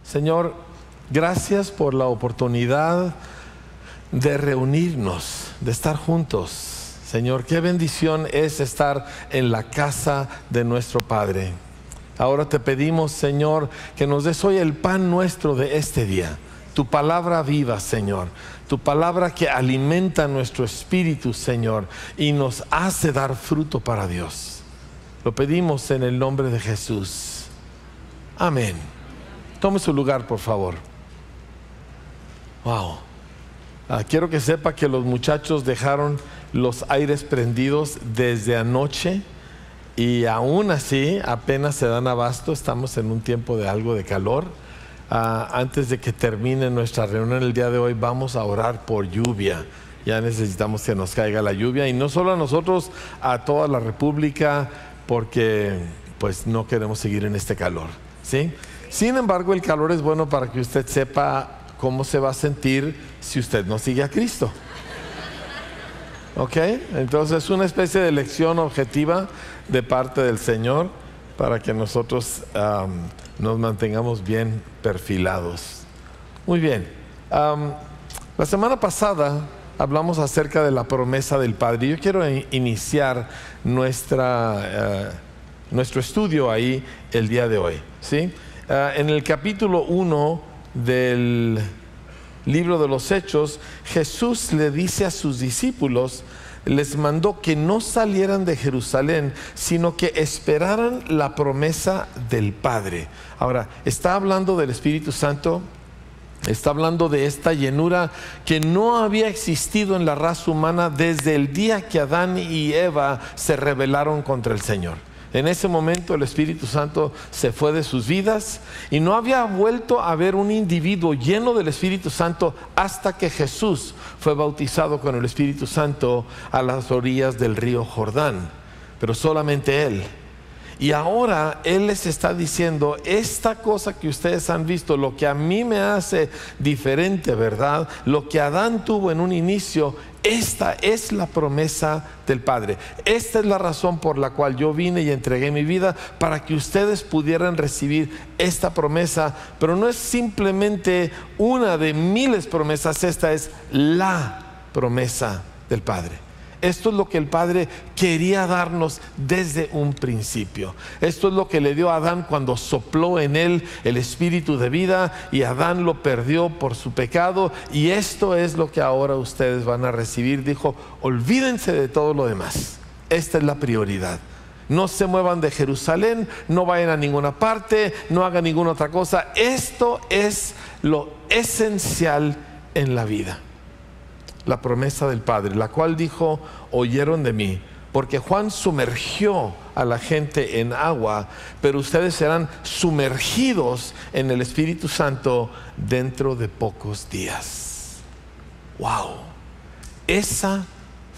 Señor, gracias por la oportunidad de reunirnos, de estar juntos. Señor, qué bendición es estar en la casa de nuestro Padre. Ahora te pedimos, Señor, que nos des hoy el pan nuestro de este día. Tu palabra viva, Señor. Tu palabra que alimenta nuestro espíritu, Señor, y nos hace dar fruto para Dios. Lo pedimos en el nombre de Jesús. Amén. Tome su lugar, por favor. Wow. Quiero que sepa que los muchachos dejaron los aires prendidos desde anoche. Y aún así apenas se dan abasto. Estamos en un tiempo de algo de calor. Antes de que termine nuestra reunión el día de hoy, vamos a orar por lluvia. Ya necesitamos que nos caiga la lluvia, y no solo a nosotros, a toda la república, porque pues no queremos seguir en este calor, ¿sí? Sin embargo, el calor es bueno para que usted sepa cómo se va a sentir si usted no sigue a Cristo. ¿Ok? Entonces es una especie de lección objetiva de parte del Señor para que nosotros nos mantengamos bien perfilados. Muy bien. La semana pasada hablamos acerca de la promesa del Padre. Yo quiero iniciar nuestro estudio ahí el día de hoy, ¿sí? En el capítulo 1 del libro de los Hechos, Jesús le dice a sus discípulos, les mandó que no salieran de Jerusalén, sino que esperaran la promesa del Padre. Ahora, está hablando del Espíritu Santo, está hablando de esta llenura que no había existido en la raza humana desde el día que Adán y Eva se rebelaron contra el Señor. En ese momento el Espíritu Santo se fue de sus vidas y no había vuelto a ver un individuo lleno del Espíritu Santo hasta que Jesús fue bautizado con el Espíritu Santo a las orillas del río Jordán, pero solamente Él. Y ahora Él les está diciendo, esta cosa que ustedes han visto, lo que a mí me hace diferente, ¿verdad? Lo que Adán tuvo en un inicio, esta es la promesa del Padre. Esta es la razón por la cual yo vine y entregué mi vida, para que ustedes pudieran recibir esta promesa. Pero no es simplemente una de miles promesas, esta es la promesa del Padre. Esto es lo que el Padre quería darnos desde un principio. Esto es lo que le dio a Adán cuando sopló en él el espíritu de vida y Adán lo perdió por su pecado. Y esto es lo que ahora ustedes van a recibir. Dijo, olvídense de todo lo demás. Esta es la prioridad. No se muevan de Jerusalén, no vayan a ninguna parte, no hagan ninguna otra cosa. Esto es lo esencial en la vida. La promesa del Padre, la cual dijo, oyeron de mí, porque Juan sumergió a la gente en agua, pero ustedes serán sumergidos en el Espíritu Santo dentro de pocos días. Wow. Esa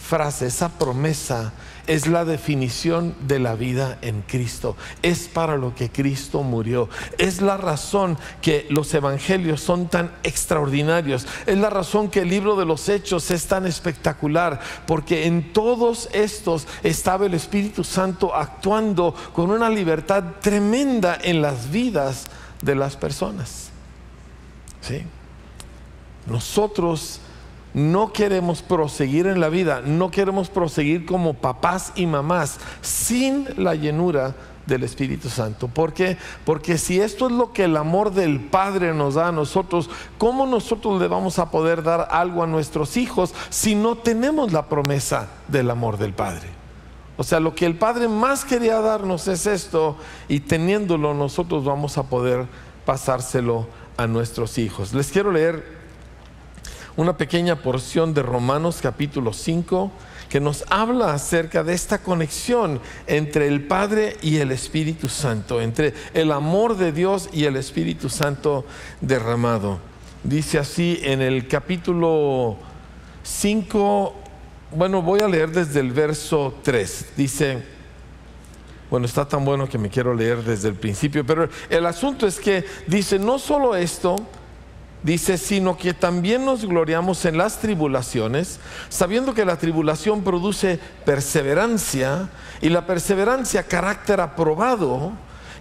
frase, esa promesa es la definición de la vida en Cristo. Es para lo que Cristo murió. Es la razón que los evangelios son tan extraordinarios. Es la razón que el libro de los Hechos es tan espectacular, porque en todos estos estaba el Espíritu Santo actuando con una libertad tremenda en las vidas de las personas. ¿Sí? Nosotros no queremos proseguir en la vida, no queremos proseguir como papás y mamás sin la llenura del Espíritu Santo. ¿Por qué? Porque si esto es lo que el amor del Padre nos da a nosotros, ¿cómo nosotros le vamos a poder dar algo a nuestros hijos si no tenemos la promesa del amor del Padre? O sea, lo que el Padre más quería darnos es esto, y teniéndolo nosotros vamos a poder pasárselo a nuestros hijos. Les quiero leer una pequeña porción de Romanos capítulo 5 que nos habla acerca de esta conexión entre el Padre y el Espíritu Santo, entre el amor de Dios y el Espíritu Santo derramado. Dice así en el capítulo 5, bueno, voy a leer desde el verso 3. Dice, bueno, está tan bueno que me quiero leer desde el principio, pero el asunto es que dice, no solo esto, dice, sino que también nos gloriamos en las tribulaciones, sabiendo que la tribulación produce perseverancia, y la perseverancia carácter aprobado,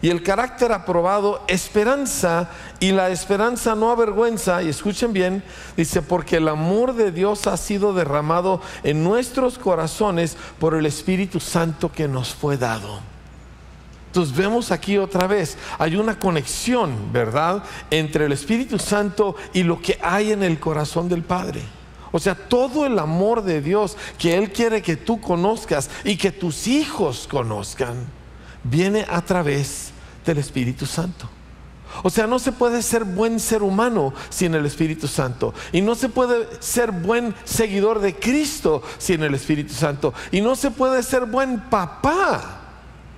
Y el carácter aprobado, esperanza, y la esperanza no avergüenza. Y escuchen bien, dice, porque el amor de Dios ha sido derramado en nuestros corazones por el Espíritu Santo que nos fue dado. Entonces vemos aquí otra vez, hay una conexión, ¿verdad?, entre el Espíritu Santo y lo que hay en el corazón del Padre. O sea, todo el amor de Dios que Él quiere que tú conozcas y que tus hijos conozcan, viene a través del Espíritu Santo. O sea, no se puede ser buen ser humano sin el Espíritu Santo. Y no se puede ser buen seguidor de Cristo sin el Espíritu Santo. Y no se puede ser buen papá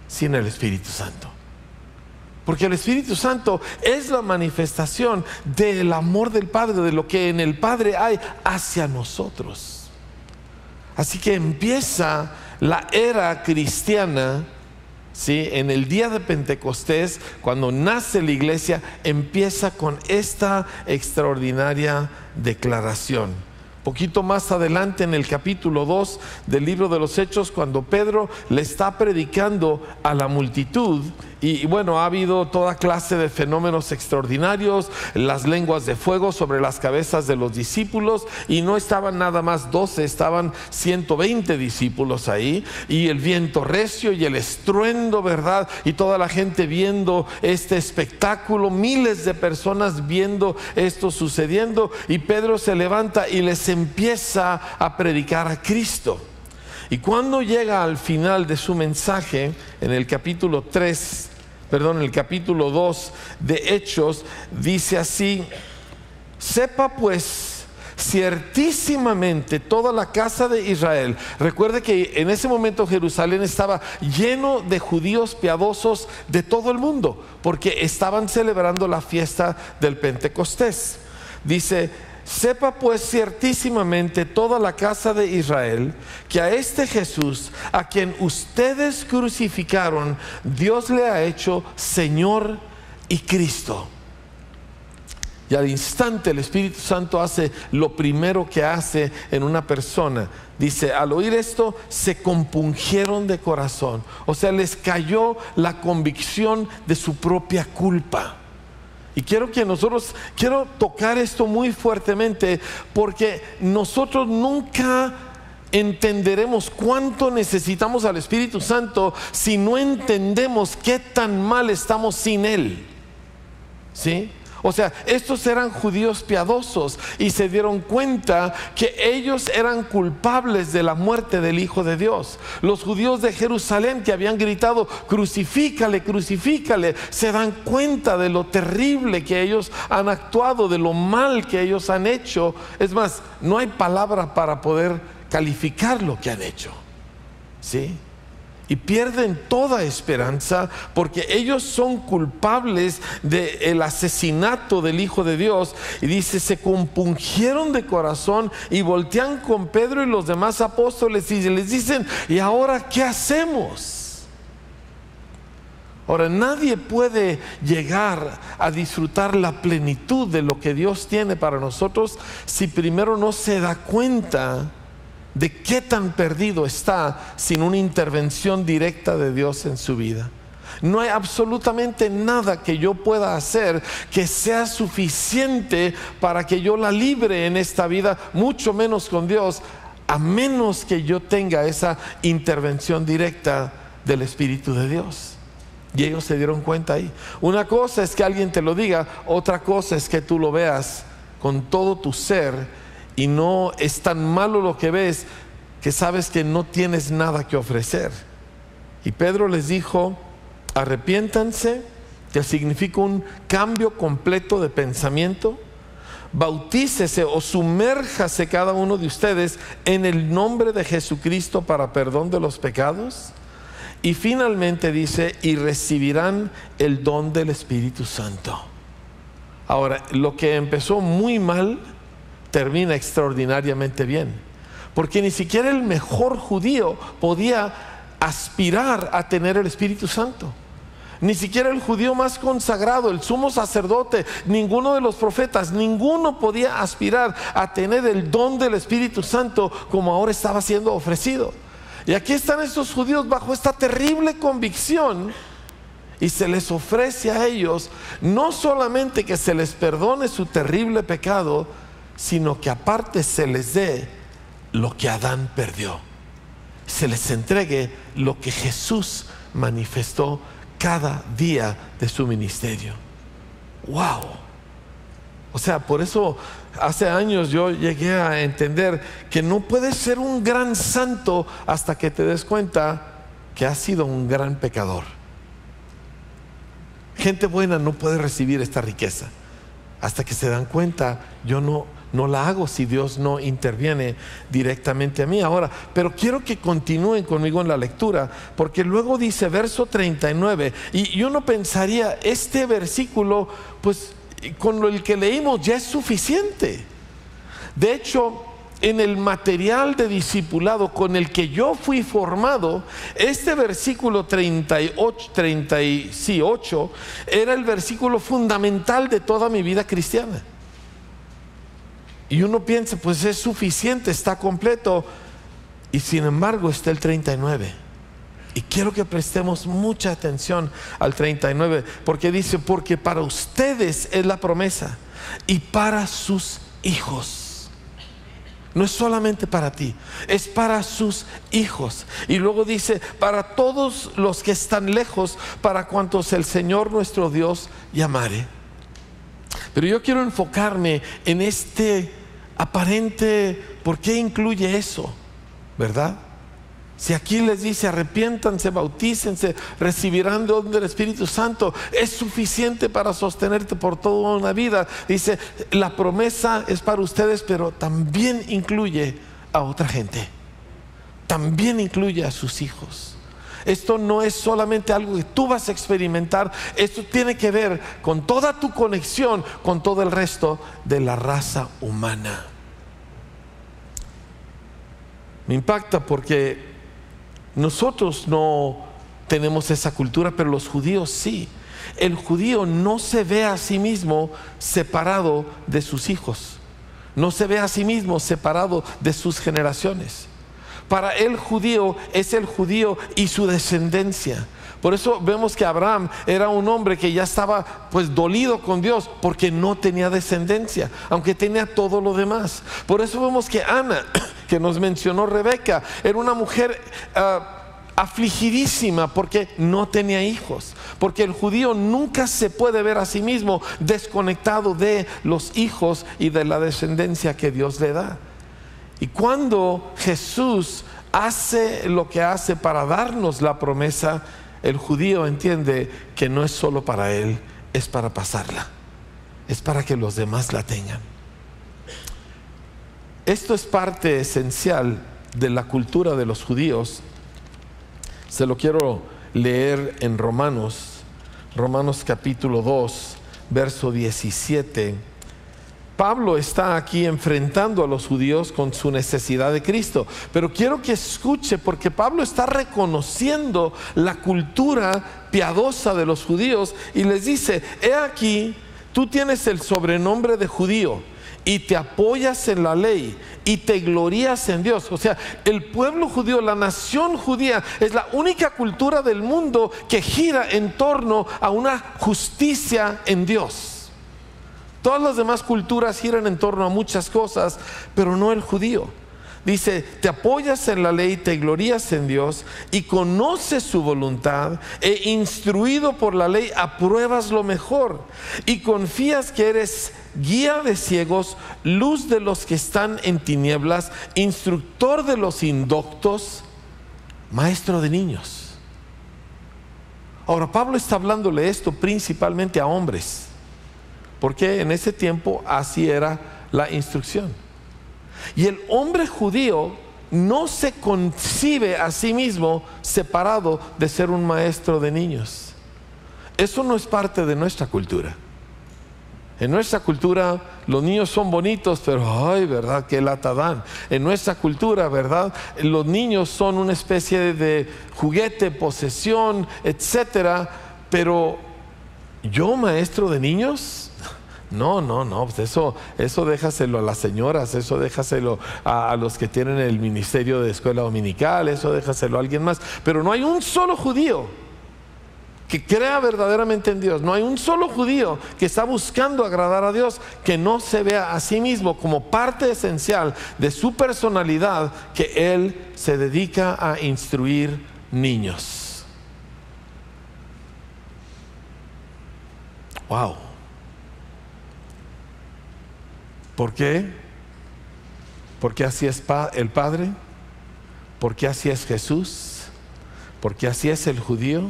sin el Espíritu Santo. Porque el Espíritu Santo es la manifestación del amor del Padre, de lo que en el Padre hay hacia nosotros. Así que empieza la era cristiana, ¿sí?, en el día de Pentecostés, cuando nace la iglesia, empieza con esta extraordinaria declaración. Poquito más adelante, en el capítulo 2 del libro de los Hechos, cuando Pedro le está predicando a la multitud, y bueno, ha habido toda clase de fenómenos extraordinarios, las lenguas de fuego sobre las cabezas de los discípulos, y no estaban nada más 12, estaban 120 discípulos ahí, y el viento recio y el estruendo, ¿verdad?, y toda la gente viendo este espectáculo, miles de personas viendo esto sucediendo, y Pedro se levanta y les empieza a predicar a Cristo. Y cuando llega al final de su mensaje, en el capítulo 2 de Hechos, dice así: sepa pues ciertísimamente toda la casa de Israel. Recuerde que en ese momento Jerusalén estaba lleno de judíos piadosos de todo el mundo, porque estaban celebrando la fiesta del Pentecostés. Dice: sepa pues ciertísimamente toda la casa de Israel que a este Jesús, a quien ustedes crucificaron, Dios le ha hecho Señor y Cristo. Y al instante el Espíritu Santo hace lo primero que hace en una persona. Dice, al oír esto se compungieron de corazón. O sea, les cayó la convicción de su propia culpa. Y quiero tocar esto muy fuertemente, porque nosotros nunca entenderemos cuánto necesitamos al Espíritu Santo si no entendemos qué tan mal estamos sin Él. ¿Sí? O sea, estos eran judíos piadosos y se dieron cuenta que ellos eran culpables de la muerte del Hijo de Dios. Los judíos de Jerusalén, que habían gritado crucifícale, crucifícale, se dan cuenta de lo terrible que ellos han actuado, de lo mal que ellos han hecho. Es más, no hay palabra para poder calificar lo que han hecho. ¿Sí? Y pierden toda esperanza, porque ellos son culpables del asesinato del Hijo de Dios. Y dice, se compungieron de corazón y voltean con Pedro y los demás apóstoles y les dicen, ¿y ahora qué hacemos? Ahora, nadie puede llegar a disfrutar la plenitud de lo que Dios tiene para nosotros si primero no se da cuenta de qué tan perdido está sin una intervención directa de Dios en su vida. No hay absolutamente nada que yo pueda hacer que sea suficiente para que yo la libre en esta vida, mucho menos con Dios, a menos que yo tenga esa intervención directa del Espíritu de Dios. Y ellos se dieron cuenta ahí. Una cosa es que alguien te lo diga, otra cosa es que tú lo veas con todo tu ser. Y no es tan malo lo que ves, que sabes que no tienes nada que ofrecer. Y Pedro les dijo, arrepiéntanse, que significa un cambio completo de pensamiento. Bautícese o sumérjase cada uno de ustedes en el nombre de Jesucristo para perdón de los pecados. Y finalmente dice, y recibirán el don del Espíritu Santo. Ahora, lo que empezó muy mal termina extraordinariamente bien, porque ni siquiera el mejor judío podía aspirar a tener el Espíritu Santo. Ni siquiera el judío más consagrado, el sumo sacerdote, ninguno de los profetas, ninguno podía aspirar a tener el don del Espíritu Santo como ahora estaba siendo ofrecido. Y aquí están estos judíos bajo esta terrible convicción, y se les ofrece a ellos no solamente que se les perdone su terrible pecado, sino que aparte se les dé lo que Adán perdió. Se les entregue lo que Jesús manifestó cada día de su ministerio. ¡Wow! O sea, por eso hace años yo llegué a entender que no puedes ser un gran santo hasta que te des cuenta que has sido un gran pecador. Gente buena no puede recibir esta riqueza hasta que se dan cuenta, yo no la hago si Dios no interviene directamente a mí. Ahora, pero quiero que continúen conmigo en la lectura, porque luego dice verso 39, y uno pensaría, este versículo, pues con el que leímos ya es suficiente. De hecho, en el material de discipulado con el que yo fui formado, este versículo 38 era el versículo fundamental de toda mi vida cristiana. Y uno piensa, pues es suficiente, está completo, y sin embargo está el 39. Y quiero que prestemos mucha atención al 39, porque dice, porque para ustedes es la promesa y para sus hijos. No es solamente para ti, es para sus hijos. Y luego dice, para todos los que están lejos, para cuantos el Señor nuestro Dios llamare. Pero yo quiero enfocarme en este aparente, ¿por qué incluye eso? ¿Verdad? Si aquí les dice arrepiéntanse, bautícense, recibirán don del Espíritu Santo, es suficiente para sostenerte por toda una vida. Dice, la promesa es para ustedes, pero también incluye a otra gente, también incluye a sus hijos. Esto no es solamente algo que tú vas a experimentar, esto tiene que ver con toda tu conexión con todo el resto de la raza humana. Me impacta porque nosotros no tenemos esa cultura, pero los judíos sí. El judío no se ve a sí mismo separado de sus hijos, no se ve a sí mismo separado de sus generaciones. Para el judío es el judío y su descendencia. Por eso vemos que Abraham era un hombre que ya estaba pues dolido con Dios porque no tenía descendencia, aunque tenía todo lo demás. Por eso vemos que Ana, que nos mencionó Rebeca, era una mujer afligidísima porque no tenía hijos. Porque el judío nunca se puede ver a sí mismo desconectado de los hijos y de la descendencia que Dios le da. Y cuando Jesús hace lo que hace para darnos la promesa, el judío entiende que no es solo para él, es para pasarla, es para que los demás la tengan. Esto es parte esencial de la cultura de los judíos. Se lo quiero leer en Romanos capítulo 2, verso 17. Pablo está aquí enfrentando a los judíos con su necesidad de Cristo, pero quiero que escuche, porque Pablo está reconociendo la cultura piadosa de los judíos y les dice, he aquí, tú tienes el sobrenombre de judío y te apoyas en la ley y te glorías en Dios. O sea, el pueblo judío, la nación judía, es la única cultura del mundo que gira en torno a una justicia en Dios. Todas las demás culturas giran en torno a muchas cosas, pero no el judío. Dice, te apoyas en la ley, te glorías en Dios y conoces su voluntad, e instruido por la ley apruebas lo mejor y confías que eres guía de ciegos, luz de los que están en tinieblas, instructor de los indoctos, maestro de niños. Ahora, Pablo está hablándole esto principalmente a hombres, porque en ese tiempo así era la instrucción. Y el hombre judío no se concibe a sí mismo separado de ser un maestro de niños. Eso no es parte de nuestra cultura. En nuestra cultura los niños son bonitos, pero ay, ¿verdad? Qué lata dan. En nuestra cultura, ¿verdad? Los niños son una especie de juguete, posesión, etcétera. Pero yo, maestro de niños, no, pues eso déjaselo a las señoras, eso déjaselo a los que tienen el ministerio de escuela dominical, eso déjaselo a alguien más. Pero no hay un solo judío que crea verdaderamente en Dios. No hay un solo judío que está buscando agradar a Dios que no se vea a sí mismo como parte esencial de su personalidad, que él se dedica a instruir niños. Wow. ¿Por qué? Porque así es el Padre, porque así es Jesús, porque así es el judío,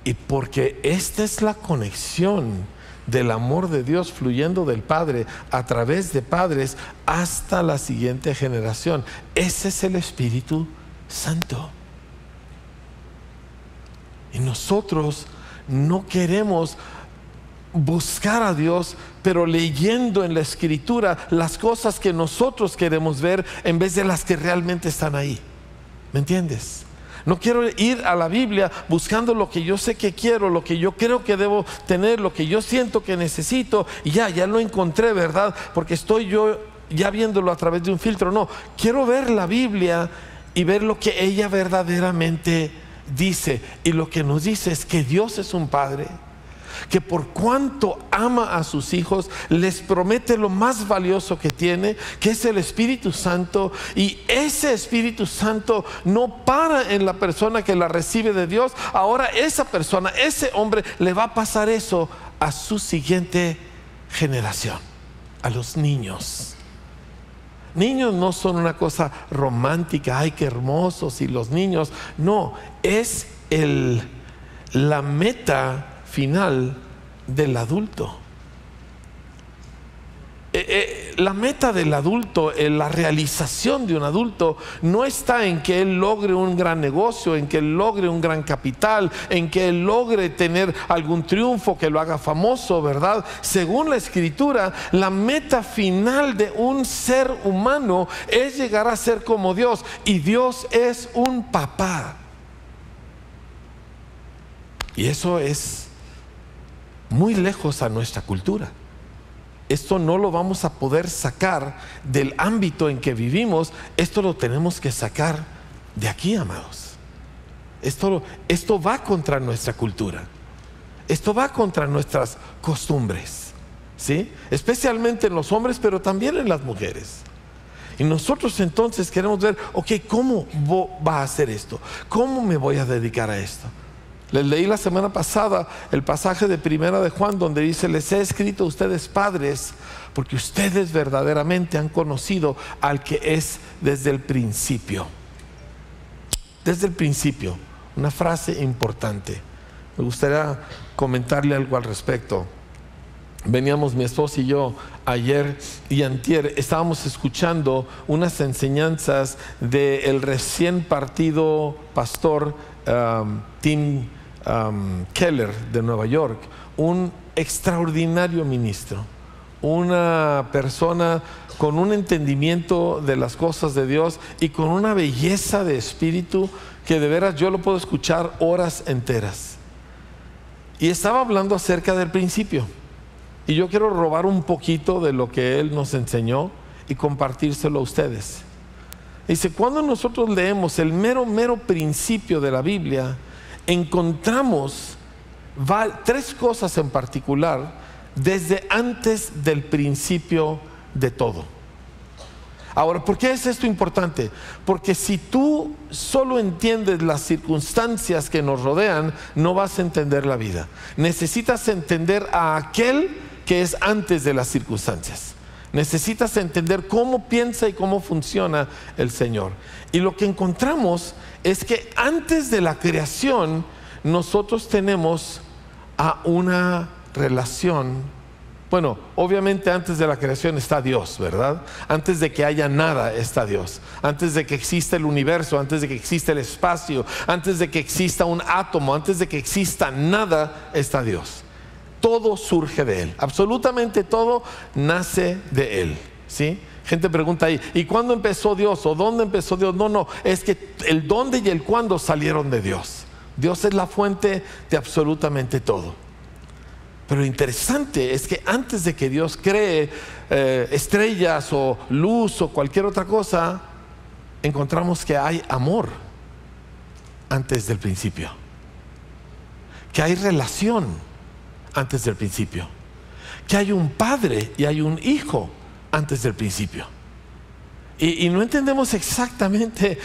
y porque esta es la conexión del amor de Dios fluyendo del Padre a través de padres hasta la siguiente generación. Ese es el Espíritu Santo. Y nosotros no queremos buscar a Dios, pero leyendo en la Escritura las cosas que nosotros queremos ver en vez de las que realmente están ahí. ¿Me entiendes? No quiero ir a la Biblia buscando lo que yo sé que quiero, lo que yo creo que debo tener, lo que yo siento que necesito, y ya lo encontré, ¿verdad? Porque estoy yo ya viéndolo a través de un filtro. No, quiero ver la Biblia y ver lo que ella verdaderamente dice. Y lo que nos dice es que Dios es un Padre que por cuanto ama a sus hijos, les promete lo más valioso que tiene, que es el Espíritu Santo. Y ese Espíritu Santo no para en la persona que la recibe de Dios. Ahora esa persona, ese hombre, le va a pasar eso a su siguiente generación, a los niños. Niños no son una cosa romántica, ay, qué hermosos, y los niños, no, es la meta final del adulto. La meta del adulto, la realización de un adulto, no está en que él logre un gran negocio, en que él logre un gran capital, en que él logre tener algún triunfo que lo haga famoso, ¿verdad? Según la Escritura, la meta final de un ser humano es llegar a ser como Dios, y Dios es un papá. Y eso es muy lejos a nuestra cultura. Esto no lo vamos a poder sacar del ámbito en que vivimos. Esto lo tenemos que sacar de aquí, amados. Esto va contra nuestra cultura. Esto va contra nuestras costumbres, ¿sí? Especialmente en los hombres, pero también en las mujeres. Y nosotros entonces queremos ver, ok, ¿cómo va a hacer esto? ¿Cómo me voy a dedicar a esto? Les leí la semana pasada el pasaje de Primera de Juan, donde dice: les he escrito a ustedes, padres, porque ustedes verdaderamente han conocido al que es desde el principio. Desde el principio. Una frase importante. Me gustaría comentarle algo al respecto. Veníamos mi esposa y yo ayer y antier, estábamos escuchando unas enseñanzas del recién partido pastor Tim Keller de Nueva York, un extraordinario ministro, una persona con un entendimiento de las cosas de Dios y con una belleza de espíritu que de veras yo lo puedo escuchar horas enteras. Y estaba hablando acerca del principio, y yo quiero robar un poquito de lo que él nos enseñó y compartírselo a ustedes. Dice: cuando nosotros leemos el mero principio de la Biblia, encontramos tres cosas en particular desde antes del principio de todo. Ahora, ¿por qué es esto importante? Porque si tú solo entiendes las circunstancias que nos rodean, no vas a entender la vida. Necesitas entender a aquel que es antes de las circunstancias. Necesitas entender cómo piensa y cómo funciona el Señor. Y lo que encontramos es que antes de la creación nosotros tenemos a una relación. Bueno, obviamente antes de la creación está Dios, ¿verdad? Antes de que haya nada está Dios. Antes de que exista el universo, antes de que exista el espacio, antes de que exista un átomo, antes de que exista nada, está Dios. Todo surge de Él. Absolutamente todo nace de Él, ¿sí? Gente pregunta ahí: ¿y cuándo empezó Dios? ¿O dónde empezó Dios? No, es que el dónde y el cuándo salieron de Dios. Dios es la fuente de absolutamente todo. Pero lo interesante es que antes de que Dios cree estrellas o luz o cualquier otra cosa, encontramos que hay amor antes del principio. que hay relación antes del principio, que hay un padre y hay un hijo antes del principio. Y no entendemos exactamente,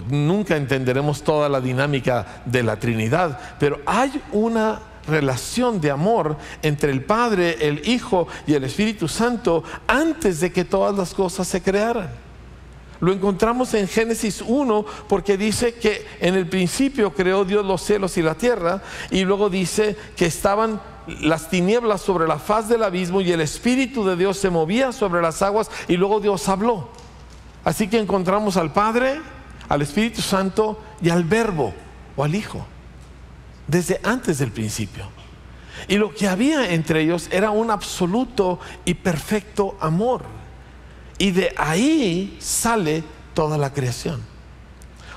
nunca entenderemos toda la dinámica de la Trinidad, pero hay una relación de amor entre el Padre, el Hijo y el Espíritu Santo antes de que todas las cosas se crearan. Lo encontramos en Génesis 1 porque dice que en el principio creó Dios los cielos y la tierra, y luego dice que estaban las tinieblas sobre la faz del abismo y el Espíritu de Dios se movía sobre las aguas, y luego Dios habló. Así que encontramos al Padre, al Espíritu Santo y al Verbo o al Hijo desde antes del principio. Y lo que había entre ellos era un absoluto y perfecto amor. Y de ahí sale toda la creación.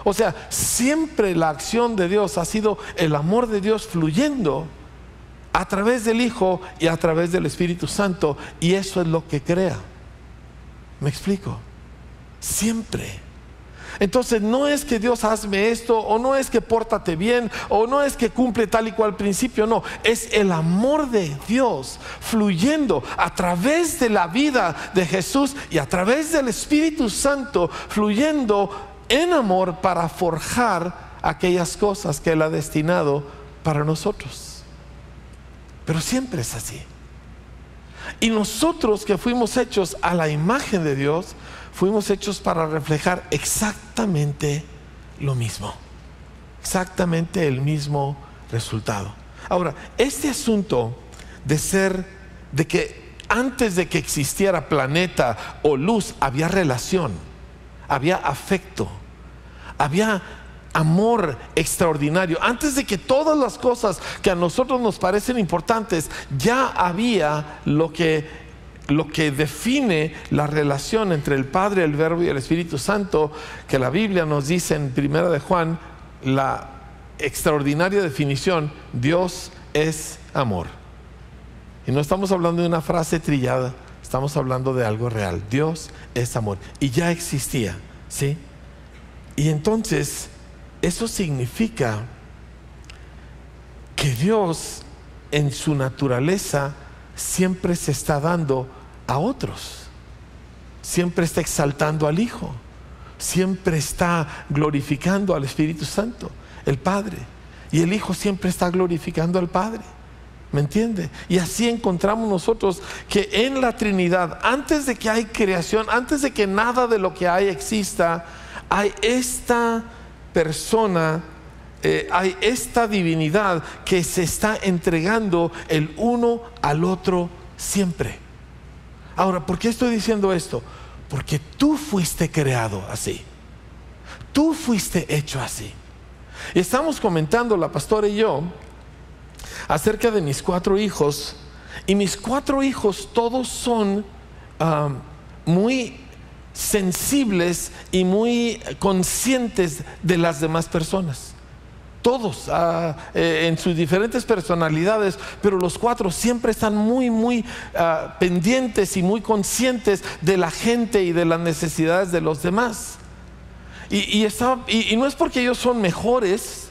O sea, siempre la acción de Dios ha sido el amor de Dios fluyendo a través del Hijo y a través del Espíritu Santo. Y eso es lo que crea. ¿Me explico? Siempre. Entonces no es que Dios hazme esto, o no es que pórtate bien, o no es que cumple tal y cual principio. No, es el amor de Dios fluyendo a través de la vida de Jesús y a través del Espíritu Santo fluyendo en amor para forjar aquellas cosas que Él ha destinado para nosotros. Pero siempre es así. Y nosotros que fuimos hechos a la imagen de Dios, fuimos hechos para reflejar exactamente lo mismo, exactamente el mismo resultado. Ahora, este asunto de que antes de que existiera planeta o luz, había relación, había afecto, había amor extraordinario. Antes de que todas las cosas que a nosotros nos parecen importantes, ya había lo que define la relación entre el Padre, el Verbo y el Espíritu Santo, que la Biblia nos dice en 1 de Juan, la extraordinaria definición: Dios es amor. Y no estamos hablando de una frase trillada, estamos hablando de algo real. Dios es amor. Y ya existía, ¿sí? Y entonces eso significa que Dios en su naturaleza siempre se está dando a otros, siempre está exaltando al Hijo, siempre está glorificando al Espíritu Santo, el Padre, y el Hijo siempre está glorificando al Padre. ¿Me entiende? Y así encontramos nosotros que en la Trinidad, antes de que hay creación, antes de que nada de lo que hay exista, hay esta persona, hay esta divinidad que se está entregando el uno al otro siempre. Ahora, ¿por qué estoy diciendo esto? Porque tú fuiste creado así, tú fuiste hecho así. Y estamos comentando la pastora y yo acerca de mis 4 hijos, y mis 4 hijos todos son muy sensibles y muy conscientes de las demás personas. Todos en sus diferentes personalidades, pero los 4 siempre están muy pendientes y muy conscientes de la gente y de las necesidades de los demás. Y no es porque ellos son mejores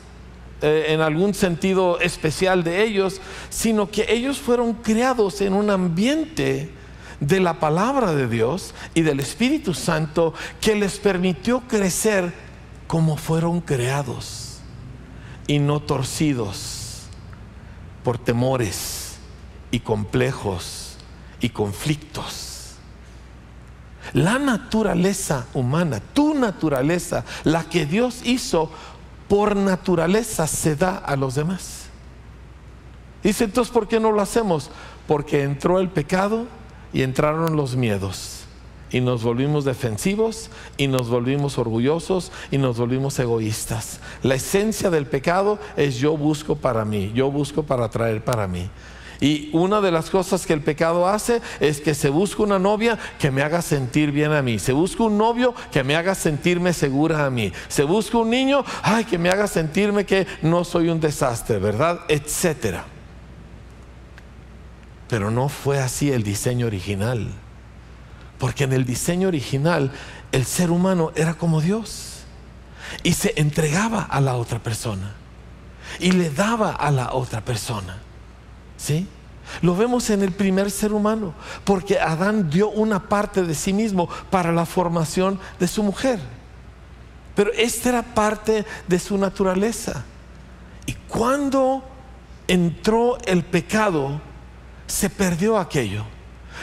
en algún sentido especial de ellos, sino que ellos fueron creados en un ambiente de la palabra de Dios y del Espíritu Santo que les permitió crecer como fueron creados, y no torcidos por temores y complejos y conflictos. La naturaleza humana, tu naturaleza, la que Dios hizo por naturaleza, se da a los demás. Dice, entonces, ¿por qué no lo hacemos? Porque entró el pecado y entraron los miedos, y nos volvimos defensivos, y nos volvimos orgullosos, y nos volvimos egoístas. La esencia del pecado es: yo busco para mí, yo busco para traer para mí. Y una de las cosas que el pecado hace es que se busca una novia que me haga sentir bien a mí, se busca un novio que me haga sentirme segura a mí, se busca un niño, que me haga sentirme que no soy un desastre, ¿verdad? Etcétera. Pero no fue así el diseño original. Porque en el diseño original el ser humano era como Dios y se entregaba a la otra persona. y le daba a la otra persona. ¿Sí? Lo vemos en el primer ser humano, porque Adán dio una parte de sí mismo para la formación de su mujer. Pero esta era parte de su naturaleza. Y cuando entró el pecado, se perdió aquello.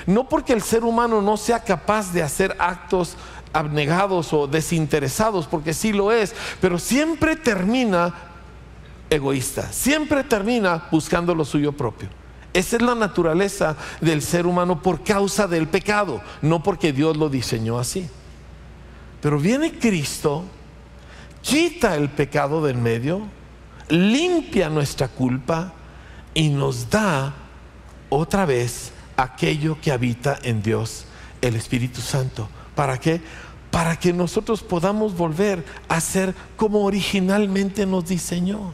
No porque el ser humano no sea capaz de hacer actos abnegados o desinteresados, porque sí lo es, pero siempre termina egoísta, siempre termina buscando lo suyo propio. Esa es la naturaleza del ser humano por causa del pecado, no porque Dios lo diseñó así. Pero viene Cristo, quita el pecado del medio, limpia nuestra culpa y nos da otra vez aquello que habita en Dios, el Espíritu Santo. ¿Para qué? Para que nosotros podamos volver a ser como originalmente nos diseñó,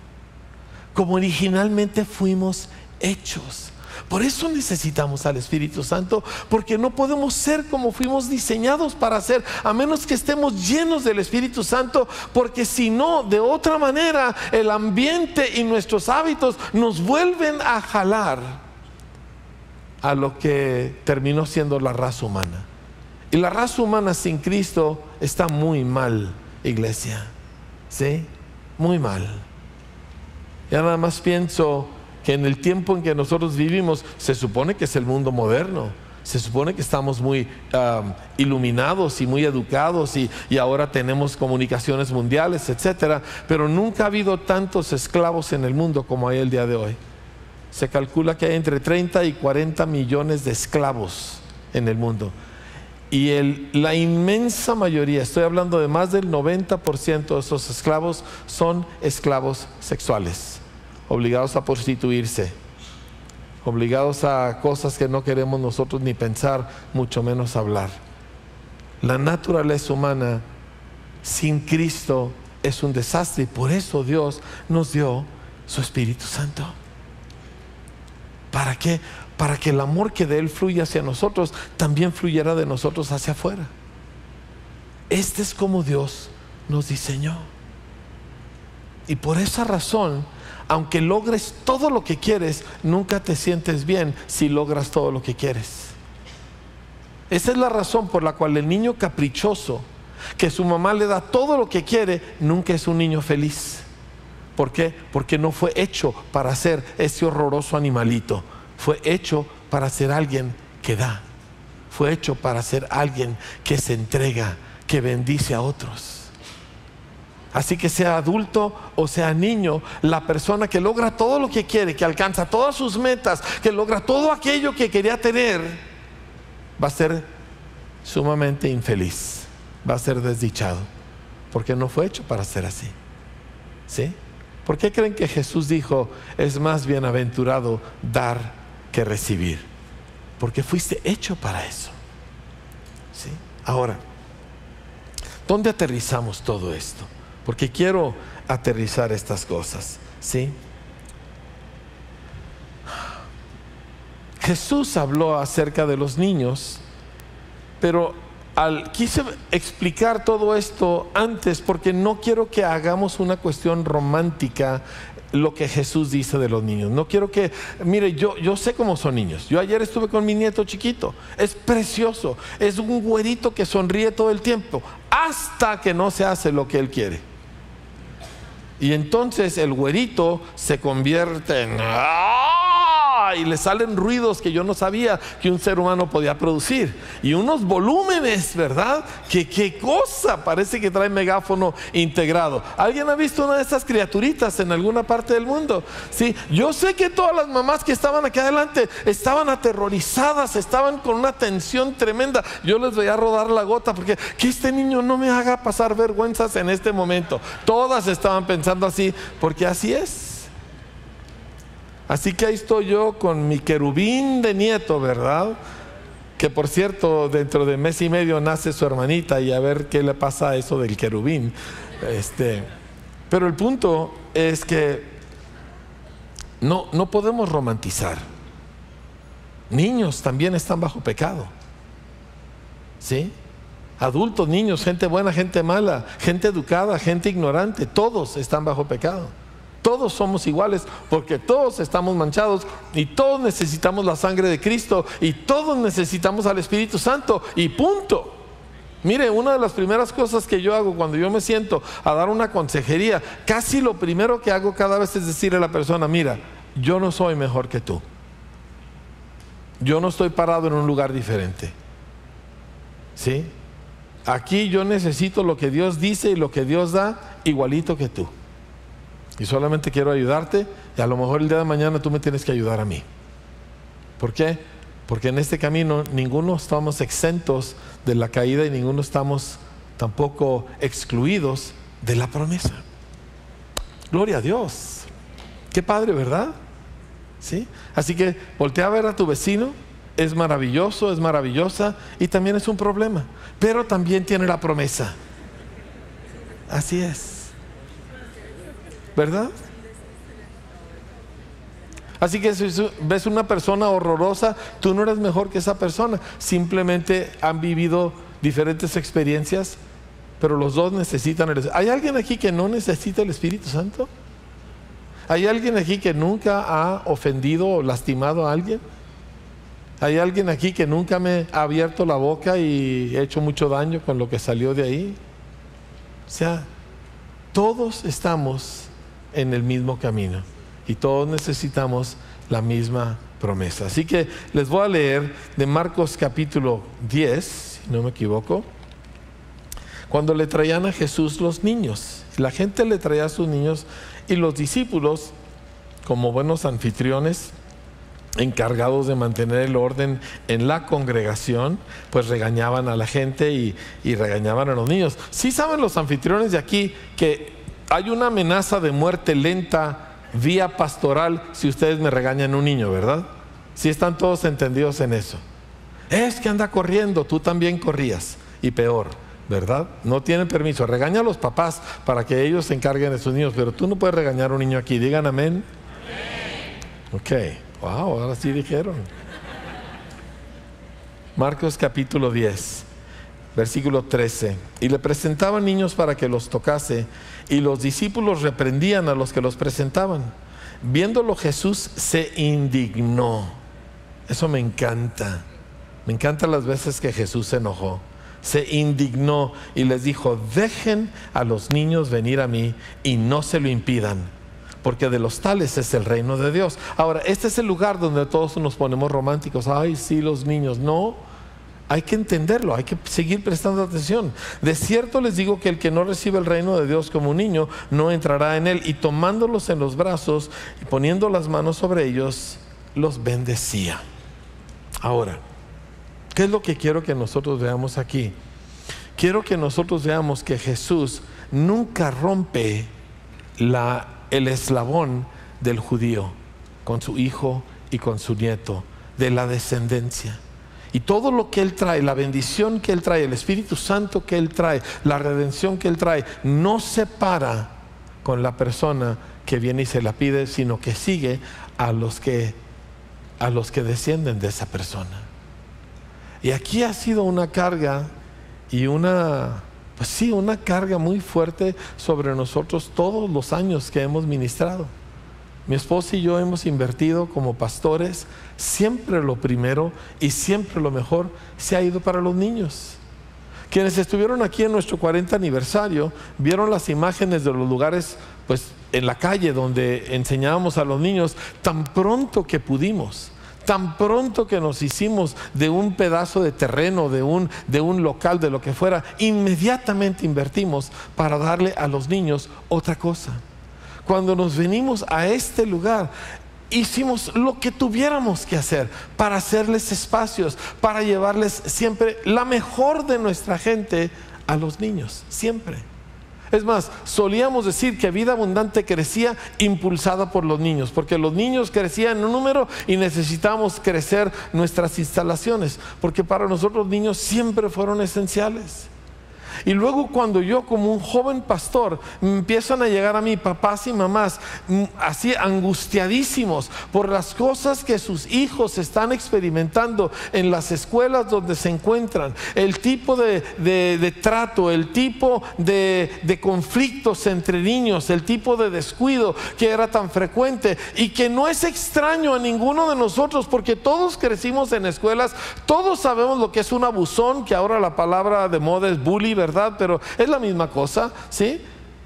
como originalmente fuimos hechos. Por eso necesitamos al Espíritu Santo, porque no podemos ser como fuimos diseñados para ser, a menos que estemos llenos del Espíritu Santo, porque si no, de otra manera, el ambiente y nuestros hábitos nos vuelven a jalar a lo que terminó siendo la raza humana. Y la raza humana sin Cristo está muy mal, iglesia. ¿Sí? Muy mal. Ya nada más pienso que en el tiempo en que nosotros vivimos, se supone que es el mundo moderno, se supone que estamos muy iluminados y muy educados y ahora tenemos comunicaciones mundiales, etcétera, pero nunca ha habido tantos esclavos en el mundo como hay el día de hoy. Se calcula que hay entre 30 y 40 millones de esclavos en el mundo, y la inmensa mayoría, estoy hablando de más del 90% de esos esclavos, son esclavos sexuales, obligados a prostituirse, obligados a cosas que no queremos nosotros ni pensar, mucho menos hablar. La naturaleza humana sin Cristo es un desastre, y por eso Dios nos dio su Espíritu Santo. ¿Para qué? Para que el amor que de Él fluye hacia nosotros también fluyera de nosotros hacia afuera. Este es como Dios nos diseñó. Y por esa razón, aunque logres todo lo que quieres, nunca te sientes bien si logras todo lo que quieres. Esa es la razón por la cual el niño caprichoso, que su mamá le da todo lo que quiere, nunca es un niño feliz. ¿Por qué? Porque no fue hecho para ser ese horroroso animalito. Fue hecho para ser alguien que da. Fue hecho para ser alguien que se entrega, que bendice a otros. Así que sea adulto o sea niño, la persona que logra todo lo que quiere, que alcanza todas sus metas, que logra todo aquello que quería tener, va a ser sumamente infeliz, va a ser desdichado, porque no fue hecho para ser así. ¿Sí? ¿Por qué creen que Jesús dijo, es más bienaventurado dar que recibir? Porque fuiste hecho para eso. ¿Sí? Ahora, ¿dónde aterrizamos todo esto? Porque quiero aterrizar estas cosas. ¿Sí? Jesús habló acerca de los niños, pero quise explicar todo esto antes porque no quiero que hagamos una cuestión romántica lo que Jesús dice de los niños. No quiero que, mire, yo sé cómo son niños. Yo ayer estuve con mi nieto chiquito, es precioso, es un güerito que sonríe todo el tiempo, hasta que no se hace lo que él quiere. Y entonces el güerito se convierte en y le salen ruidos que yo no sabía que un ser humano podía producir, y unos volúmenes, ¿verdad? ¿Qué cosa? Parece que trae megáfono integrado. ¿Alguien ha visto una de estas criaturitas en alguna parte del mundo? Sí, yo sé que todas las mamás que estaban aquí adelante estaban aterrorizadas, estaban con una tensión tremenda. Yo les veía rodar la gota porque que este niño no me haga pasar vergüenzas en este momento. Todas estaban pensando así, porque así es. Así que ahí estoy yo con mi querubín de nieto, ¿verdad? Que por cierto, dentro de mes y medio nace su hermanita, y a ver qué le pasa a eso del querubín. Pero el punto es que no podemos romantizar. Niños también están bajo pecado. ¿Sí? Adultos, niños, gente buena, gente mala, gente educada, gente ignorante, todos están bajo pecado. Todos somos iguales porque todos estamos manchados y todos necesitamos la sangre de Cristo y todos necesitamos al Espíritu Santo y punto. Mire, una de las primeras cosas que yo hago cuando yo me siento a dar una consejería, casi lo primero que hago cada vez es decirle a la persona: mira, yo no soy mejor que tú. Yo no estoy parado en un lugar diferente. ¿Sí? Aquí yo necesito lo que Dios dice y lo que Dios da igualito que tú. Y solamente quiero ayudarte y a lo mejor el día de mañana tú me tienes que ayudar a mí. ¿Por qué? Porque en este camino ninguno estamos exentos de la caída y ninguno estamos tampoco excluidos de la promesa. Gloria a Dios. Qué padre, ¿verdad? ¿Sí? Así que voltea a ver a tu vecino. Es maravilloso, es maravillosa y también es un problema, pero también tiene la promesa. Así es, ¿verdad? Así que si ves una persona horrorosa, tú no eres mejor que esa persona. Simplemente han vivido diferentes experiencias, pero los dos necesitan el Espíritu. ¿Hay alguien aquí que no necesita el Espíritu Santo? ¿Hay alguien aquí que nunca ha ofendido o lastimado a alguien? ¿Hay alguien aquí que nunca me ha abierto la boca y he hecho mucho daño con lo que salió de ahí? O sea, todos estamos en el mismo camino y todos necesitamos la misma promesa. Así que les voy a leer de Marcos capítulo 10, si no me equivoco, cuando le traían a Jesús los niños. La gente le traía a sus niños y los discípulos, como buenos anfitriones, encargados de mantener el orden en la congregación, pues regañaban a la gente y regañaban a los niños. Sí saben los anfitriones de aquí que hay una amenaza de muerte lenta vía pastoral si ustedes me regañan a un niño, ¿verdad? Sí están todos entendidos en eso. Es que anda corriendo, tú también corrías y peor, ¿verdad? No tienen permiso. Regaña a los papás para que ellos se encarguen de sus niños, pero tú no puedes regañar a un niño aquí. Digan amén. Ok. Wow, ahora sí dijeron. Marcos capítulo 10, versículo 13. Y le presentaban niños para que los tocase, y los discípulos reprendían a los que los presentaban. Viéndolo Jesús se indignó. Eso me encanta. Me encantan las veces que Jesús se enojó. Se indignó y les dijo: dejen a los niños venir a mí y no se lo impidan, porque de los tales es el reino de Dios. Ahora, este es el lugar donde todos nos ponemos románticos. Ay, sí, los niños. No, hay que entenderlo, hay que seguir prestando atención. De cierto les digo que el que no recibe el reino de Dios como un niño, no entrará en él. Y tomándolos en los brazos y poniendo las manos sobre ellos, los bendecía. Ahora, ¿qué es lo que quiero que nosotros veamos aquí? Quiero que nosotros veamos que Jesús nunca rompe el eslabón del judío con su hijo y con su nieto, de la descendencia. Y todo lo que Él trae, la bendición que Él trae, el Espíritu Santo que Él trae, la redención que Él trae, no se para con la persona que viene y se la pide, sino que sigue a los que descienden de esa persona. Y aquí ha sido una carga y una carga muy fuerte sobre nosotros todos los años que hemos ministrado. Mi esposa y yo hemos invertido como pastores, siempre lo primero y siempre lo mejor se ha ido para los niños. Quienes estuvieron aquí en nuestro 40 aniversario vieron las imágenes de los lugares, pues en la calle donde enseñábamos a los niños tan pronto que pudimos. Tan pronto que nos hicimos de un pedazo de terreno, de un local, de lo que fuera, inmediatamente invertimos para darle a los niños otra cosa. Cuando nos venimos a este lugar, hicimos lo que tuviéramos que hacer para hacerles espacios, para llevarles siempre la mejor de nuestra gente a los niños, siempre. Es más, solíamos decir que Vida Abundante crecía impulsada por los niños, porque los niños crecían en un número y necesitábamos crecer nuestras instalaciones, porque para nosotros los niños siempre fueron esenciales. Y luego cuando yo como un joven pastor empiezan a llegar a mí papás y mamás así angustiadísimos por las cosas que sus hijos están experimentando en las escuelas donde se encuentran, el tipo de trato, el tipo de conflictos entre niños, el tipo de descuido que era tan frecuente y que no es extraño a ninguno de nosotros, porque todos crecimos en escuelas, todos sabemos lo que es un abusón, que ahora la palabra de moda es bully, ¿verdad? Pero es la misma cosa, ¿sí?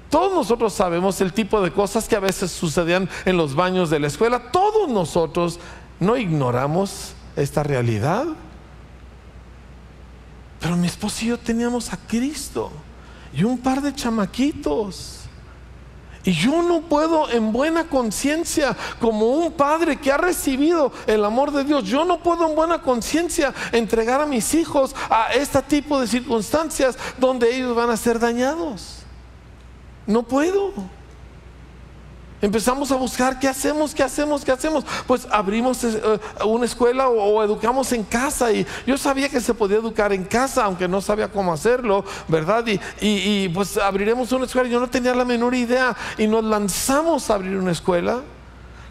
Todos nosotros sabemos el tipo de cosas que a veces sucedían en los baños de la escuela. Todos nosotros no ignoramos esta realidad. Pero mi esposo y yo teníamos a Cristo y un par de chamaquitos. Y yo no puedo en buena conciencia, como un padre que ha recibido el amor de Dios, yo no puedo en buena conciencia entregar a mis hijos a este tipo de circunstancias donde ellos van a ser dañados. No puedo. Empezamos a buscar qué hacemos. Pues abrimos una escuela o educamos en casa, y yo sabía que se podía educar en casa, aunque no sabía cómo hacerlo, ¿verdad? Y pues abriremos una escuela. Yo no tenía la menor idea y nos lanzamos a abrir una escuela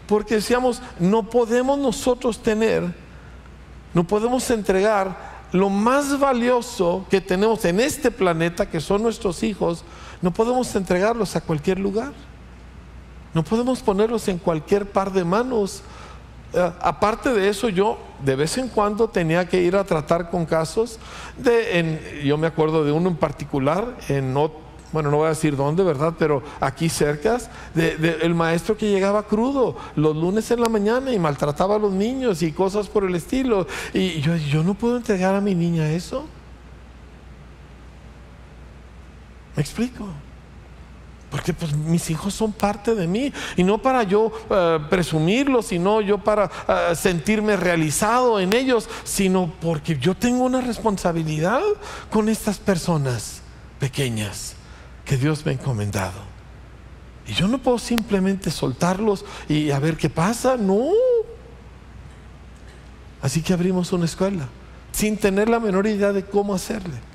porque decíamos, no podemos nosotros no podemos entregar lo más valioso que tenemos en este planeta, que son nuestros hijos. No podemos entregarlos a cualquier lugar. No podemos ponerlos en cualquier par de manos. Aparte de eso, yo de vez en cuando tenía que ir a tratar con casos yo me acuerdo de uno en particular, bueno, no voy a decir dónde, ¿verdad? Pero aquí cerca, el maestro que llegaba crudo los lunes en la mañana y maltrataba a los niños y cosas por el estilo. Y yo no puedo entregar a mi niña eso. ¿Me explico? Porque pues mis hijos son parte de mí, y no para yo presumirlos, sino yo para sentirme realizado en ellos, sino porque yo tengo una responsabilidad con estas personas pequeñas que Dios me ha encomendado. Y yo no puedo simplemente soltarlos y a ver qué pasa, no. Así que abrimos una escuela sin tener la menor idea de cómo hacerle.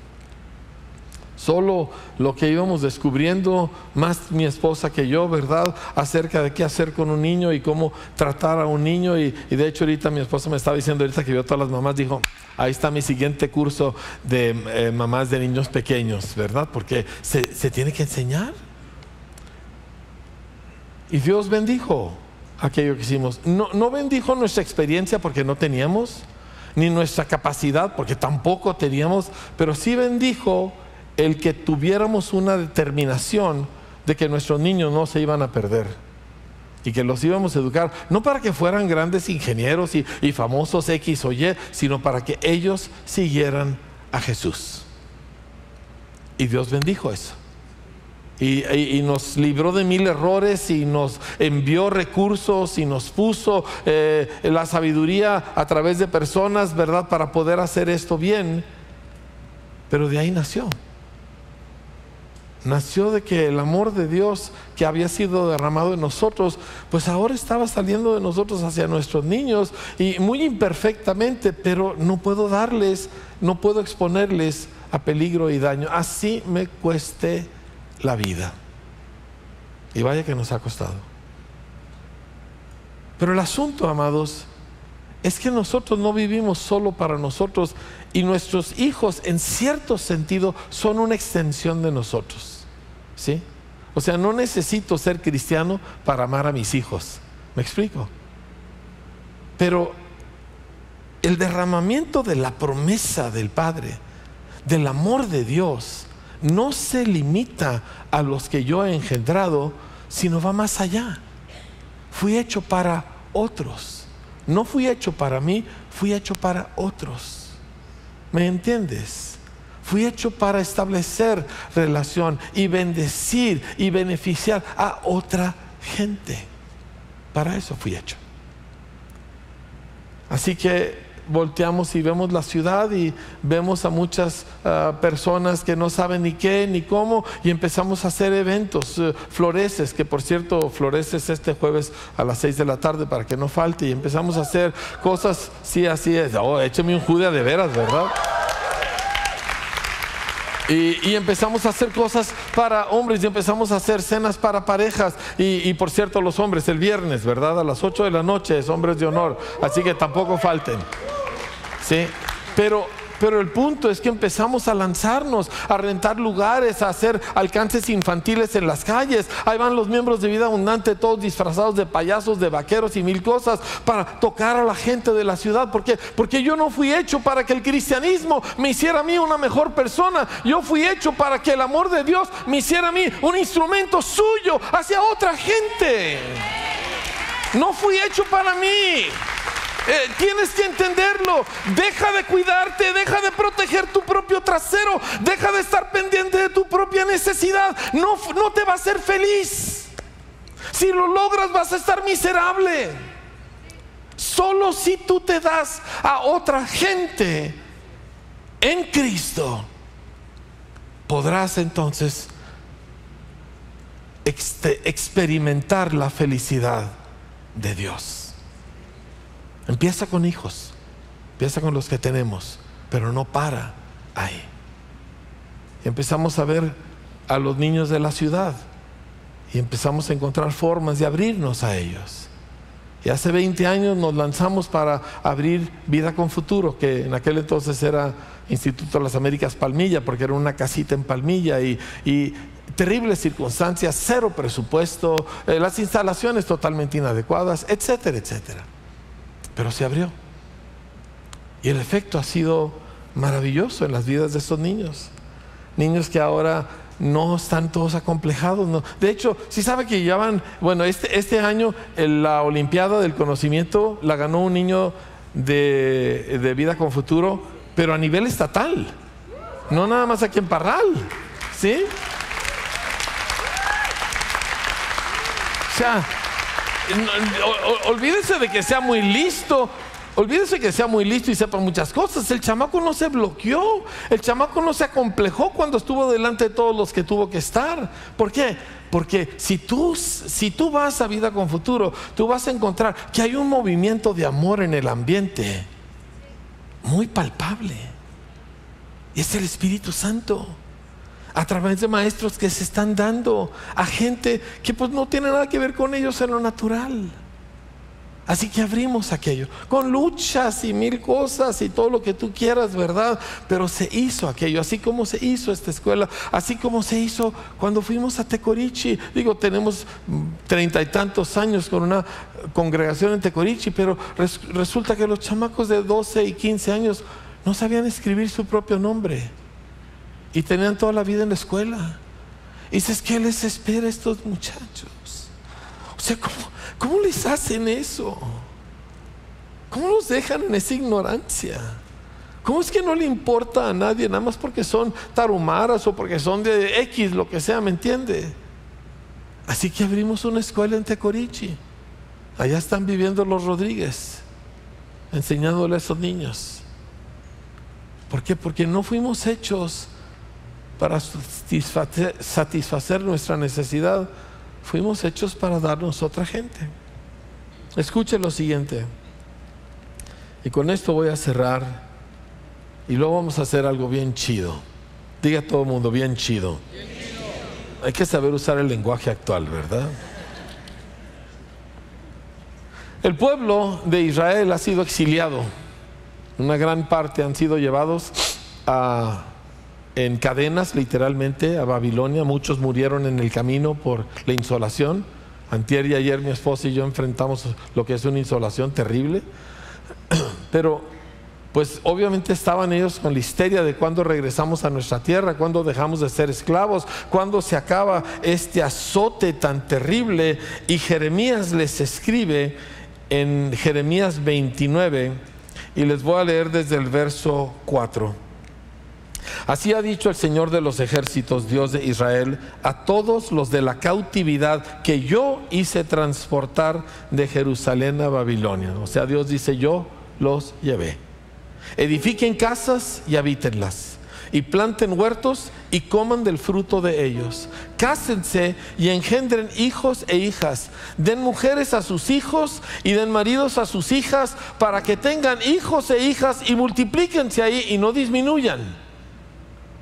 Solo lo que íbamos descubriendo, más mi esposa que yo, ¿verdad? Acerca de qué hacer con un niño y cómo tratar a un niño. Y de hecho ahorita mi esposa me estaba diciendo, ahorita que vio a todas las mamás, dijo, ahí está mi siguiente curso de mamás de niños pequeños, ¿verdad? Porque se tiene que enseñar. Y Dios bendijo aquello que hicimos. No bendijo nuestra experiencia porque no teníamos, ni nuestra capacidad porque tampoco teníamos, pero sí bendijo el que tuviéramos una determinación de que nuestros niños no se iban a perder y que los íbamos a educar, no para que fueran grandes ingenieros y famosos X o Y, sino para que ellos siguieran a Jesús. Y Dios bendijo eso. Y nos libró de 1000 errores y nos envió recursos y nos puso la sabiduría a través de personas, ¿verdad?, para poder hacer esto bien. Pero de ahí nació de que el amor de Dios que había sido derramado en nosotros, pues ahora estaba saliendo de nosotros hacia nuestros niños, y muy imperfectamente, pero no puedo exponerles a peligro y daño, así me cueste la vida. Y vaya que nos ha costado. Pero el asunto, amados, es que nosotros no vivimos solo para nosotros, y nuestros hijos en cierto sentido son una extensión de nosotros, ¿sí? O sea, no necesito ser cristiano para amar a mis hijos. ¿Me explico? Pero el derramamiento de la promesa del Padre, del amor de Dios, no se limita a los que yo he engendrado, sino va más allá. Fui hecho para otros. No fui hecho para mí, fui hecho para otros. ¿Me entiendes? Fui hecho para establecer relación y bendecir y beneficiar a otra gente. Para eso fui hecho. Así que volteamos y vemos la ciudad y vemos a muchas personas que no saben ni qué ni cómo, y empezamos a hacer eventos. Floreces, que por cierto Floreces este jueves a las 6 de la tarde para que no falte, y empezamos a hacer cosas. Sí, así es. Oh, écheme un Judas de veras, ¿verdad? Y empezamos a hacer cosas para hombres y empezamos a hacer cenas para parejas. Y por cierto, los hombres, el viernes, ¿verdad? A las 8 de la noche es Hombres de Honor. Así que tampoco falten. ¿Sí? Pero el punto es que empezamos a lanzarnos, a rentar lugares, a hacer alcances infantiles en las calles. Ahí van los miembros de Vida Abundante, todos disfrazados de payasos, de vaqueros y mil cosas, para tocar a la gente de la ciudad. ¿Por qué? Porque yo no fui hecho para que el cristianismo me hiciera a mí una mejor persona. Yo fui hecho para que el amor de Dios me hiciera a mí un instrumento suyo hacia otra gente. No fui hecho para mí. Tienes que entenderlo. Deja de cuidarte, deja de proteger tu propio trasero, deja de estar pendiente de tu propia necesidad. No te va a hacer feliz. Si lo logras, vas a estar miserable. Solo si tú te das a otra gente en Cristo, podrás entonces experimentar la felicidad de Dios. Empieza con hijos, empieza con los que tenemos, pero no para ahí. Empezamos a ver a los niños de la ciudad y empezamos a encontrar formas de abrirnos a ellos. Y hace 20 años nos lanzamos para abrir Vida con Futuro, que en aquel entonces era Instituto de las Américas Palmilla, porque era una casita en Palmilla y terribles circunstancias, cero presupuesto, las instalaciones totalmente inadecuadas, etcétera, etcétera. Pero se abrió. Y el efecto ha sido maravilloso en las vidas de estos niños. Niños que ahora no están todos acomplejados. No. De hecho, si sabe que llevan, bueno, este año la Olimpiada del Conocimiento la ganó un niño de Vida con Futuro, pero a nivel estatal. No nada más aquí en Parral. ¿Sí? O sea, olvídese de que sea muy listo. Olvídese que sea muy listo y sepa muchas cosas. El chamaco no se bloqueó. El chamaco no se acomplejó cuando estuvo delante de todos los que tuvo que estar. ¿Por qué? Porque si tú vas a Vida con Futuro, tú vas a encontrar que hay un movimiento de amor en el ambiente muy palpable. Y es el Espíritu Santo, a través de maestros que se están dando a gente que pues no tiene nada que ver con ellos en lo natural. Así que abrimos aquello, con luchas y mil cosas y todo lo que tú quieras, ¿verdad? Pero se hizo aquello, así como se hizo esta escuela, así como se hizo cuando fuimos a Tecorichi. Digo, tenemos 30 y tantos años con una congregación en Tecorichi, pero resulta que los chamacos de 12 y 15 años no sabían escribir su propio nombre y tenían toda la vida en la escuela. Y dices, ¿qué les espera a estos muchachos? O sea, ¿cómo les hacen eso? ¿Cómo los dejan en esa ignorancia? ¿Cómo es que no le importa a nadie nada más porque son tarumaras o porque son de X, lo que sea, ¿me entiende? Así que abrimos una escuela en Tecorichi. Allá están viviendo los Rodríguez, enseñándole a esos niños. ¿Por qué? Porque no fuimos hechos para satisfacer nuestra necesidad. Fuimos hechos para darnos a otra gente. Escuche lo siguiente, y con esto voy a cerrar, y luego vamos a hacer algo bien chido. Diga todo el mundo, bien chido. Bien chido. Hay que saber usar el lenguaje actual, ¿verdad? El pueblo de Israel ha sido exiliado. Una gran parte han sido llevados en cadenas, literalmente, a Babilonia. Muchos murieron en el camino por la insolación. Antier y ayer mi esposa y yo enfrentamos lo que es una insolación terrible. Pero pues obviamente estaban ellos con la histeria de cuándo regresamos a nuestra tierra, cuándo dejamos de ser esclavos, cuándo se acaba este azote tan terrible. Y Jeremías les escribe en Jeremías 29, y les voy a leer desde el verso 4. Así ha dicho el Señor de los ejércitos, Dios de Israel, a todos los de la cautividad que yo hice transportar de Jerusalén a Babilonia. O sea, Dios dice, yo los llevé. Edifiquen casas y habítenlas, y planten huertos y coman del fruto de ellos. Cásense y engendren hijos e hijas. Den mujeres a sus hijos y den maridos a sus hijas, para que tengan hijos e hijas y multiplíquense ahí y no disminuyan.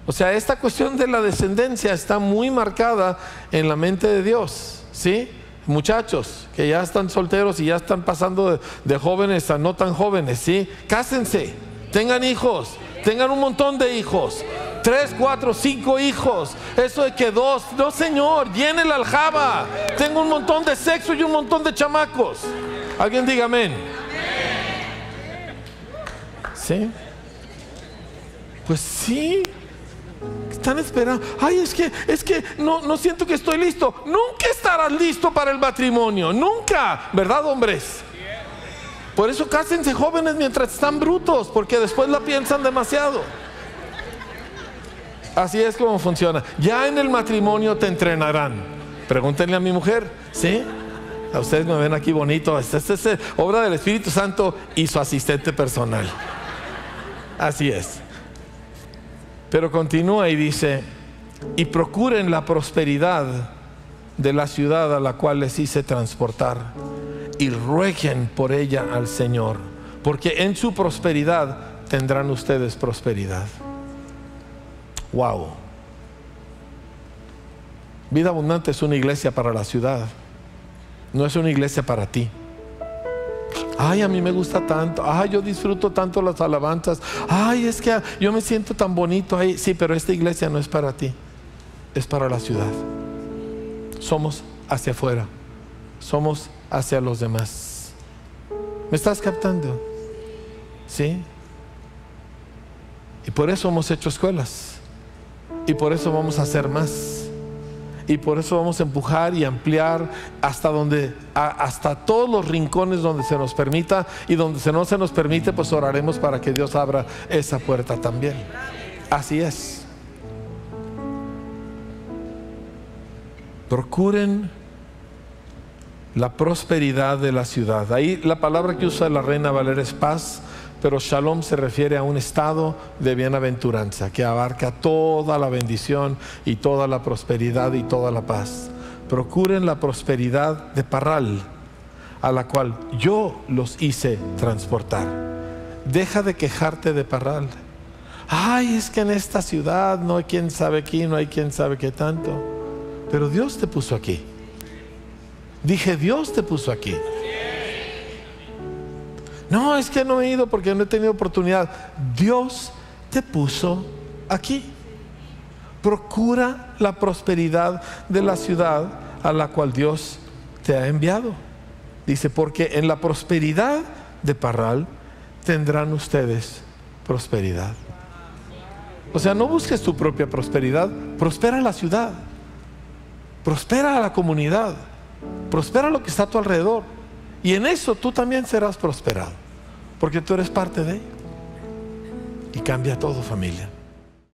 O sea, esta cuestión de la descendencia está muy marcada en la mente de Dios, ¿sí? Muchachos que ya están solteros y ya están pasando de jóvenes a no tan jóvenes, ¿sí? Cásense, tengan hijos, tengan un montón de hijos, 3, 4, 5 hijos. Eso de que 2, no señor, llene la aljaba. Tengo un montón de sexo y un montón de chamacos. Alguien diga amén. ¿Sí? Pues sí. Están esperando. Ay, es que no siento que estoy listo. Nunca estarás listo para el matrimonio. Nunca, ¿verdad, hombres? Por eso cásense jóvenes mientras están brutos, porque después la piensan demasiado. Así es como funciona. Ya en el matrimonio te entrenarán. Pregúntenle a mi mujer, ¿sí? A ustedes me ven aquí bonito. Esta es obra del Espíritu Santo y su asistente personal. Así es. Pero continúa y dice: y procuren la prosperidad de la ciudad a la cual les hice transportar, y rueguen por ella al Señor, porque en su prosperidad tendrán ustedes prosperidad. Wow. Vida Abundante es una iglesia para la ciudad, no es una iglesia para ti. Ay, a mí me gusta tanto. Ay, yo disfruto tanto las alabanzas. Ay, es que yo me siento tan bonito ahí. Sí, pero esta iglesia no es para ti, es para la ciudad. Somos hacia afuera, somos hacia los demás. ¿Me estás captando? ¿Sí? Y por eso hemos hecho escuelas, y por eso vamos a hacer más, y por eso vamos a empujar y ampliar hasta todos los rincones donde se nos permita, y donde no se nos permite, pues oraremos para que Dios abra esa puerta también. Así es. Procuren la prosperidad de la ciudad. Ahí la palabra que usa la Reina Valera es paz, pero shalom se refiere a un estado de bienaventuranza que abarca toda la bendición y toda la prosperidad y toda la paz. Procuren la prosperidad de Parral, a la cual yo los hice transportar. Deja de quejarte de Parral. Ay, es que en esta ciudad no hay quien sabe aquí, no hay quien sabe qué tanto. Pero Dios te puso aquí. Dije, Dios te puso aquí. No, es que no he ido porque no he tenido oportunidad. Dios te puso aquí. Procura la prosperidad de la ciudad a la cual Dios te ha enviado. Dice, porque en la prosperidad de Parral tendrán ustedes prosperidad. O sea, no busques tu propia prosperidad. Prospera la ciudad, prospera la comunidad, prospera lo que está a tu alrededor, y en eso tú también serás prosperado, porque tú eres parte de ello. Y cambia todo, familia.